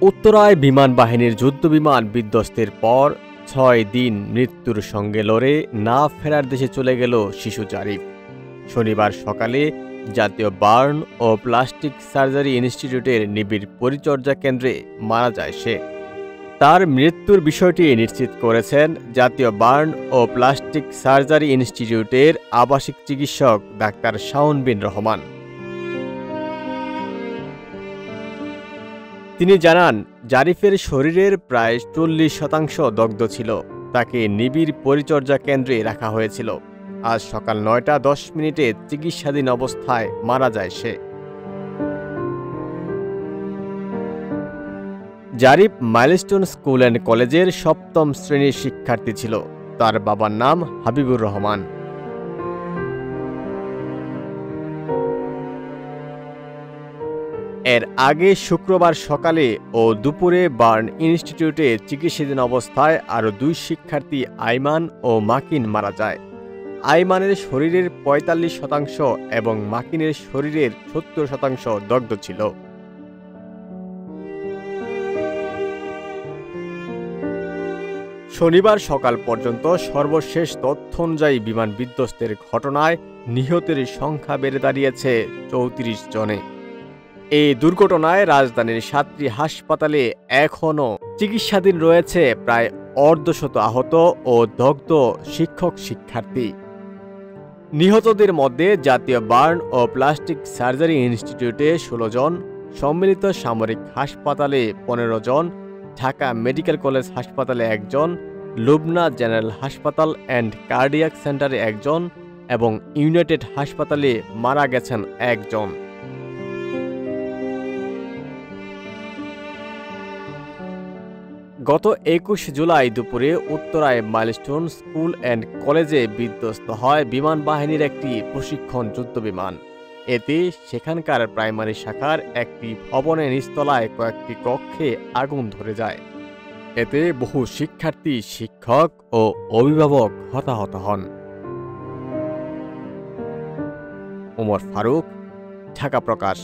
উত্তরায় বিমান বাহিনীর যুদ্ধবিমান বিধ্বস্তের পর ৬ দিন মৃত্যুর সঙ্গে লড়ে না ফেরার দেশে চলে গেল শিশু জারিফ। শনিবার সকালে জাতীয় বার্ন ও প্লাস্টিক সার্জারি ইনস্টিটিউটের নিবিড় পরিচর্যা কেন্দ্রে মারা যায় সে। তার মৃত্যুর বিষয়টি নিশ্চিত করেছেন জাতীয় বার্ন ও প্লাস্টিক সার্জারি ইনস্টিটিউটের আবাসিক চিকিৎসক ডাক্তার শাওন বিন রহমান। তিনি জানান, জারিফের শরীরের প্রায় ৪০% দগ্ধ ছিল। তাকে নিবিড় পরিচর্যা কেন্দ্রে রাখা হয়েছিল। আজ সকাল ৯টা ১০ চিকিৎসাধীন অবস্থায় মারা যায় সে। জারিফ মাইলস্টোন স্কুল অ্যান্ড কলেজের ৭ম শ্রেণীর শিক্ষার্থী ছিল। তার বাবার নাম হাবিবুর রহমান। এর আগে শুক্রবার সকালে ও দুপুরে বার্ন ইনস্টিটিউটে চিকিৎসাধীন অবস্থায় আরও ২ শিক্ষার্থী আইমান ও মাকিন মারা যায়। আইমানের শরীরের ৪৫% এবং মাকিনের শরীরের ৭০% দগ্ধ ছিল। শনিবার সকাল পর্যন্ত সর্বশেষ তথ্য অনুযায়ী বিমান বিধ্বস্তের ঘটনায় নিহতের সংখ্যা বেড়ে দাঁড়িয়েছে ৩৪ জনে। এই দুর্ঘটনায় রাজধানীর ৭টি হাসপাতালে এখনও চিকিৎসাধীন রয়েছে প্রায় অর্ধশত আহত ও দগ্ধ শিক্ষক শিক্ষার্থী। নিহতদের মধ্যে জাতীয় বার্ন ও প্লাস্টিক সার্জারি ইনস্টিটিউটে ১৬ জন, সম্মিলিত সামরিক হাসপাতালে ১৫ জন, ঢাকা মেডিকেল কলেজ হাসপাতালে ১ জন, লুবনা জেনারেল হাসপাতাল অ্যান্ড কার্ডিয়াক সেন্টারে ১ জন এবং ইউনাইটেড হাসপাতালে মারা গেছেন ১ জন। গত ২১ জুলাই দুপুরে উত্তরায় মাইলস্টোন স্কুল অ্যান্ড কলেজে বিধ্বস্ত হয় বিমান বাহিনীর একটি প্রশিক্ষণ যুদ্ধবিমান। এতে সেখানকার প্রাইমারি শাখার একটি ভবনের নিচতলায় কয়েকটি কক্ষে আগুন ধরে যায়। এতে বহু শিক্ষার্থী, শিক্ষক ও অভিভাবক হতাহত হন। ওমর ফারুক, ঢাকা প্রকাশ।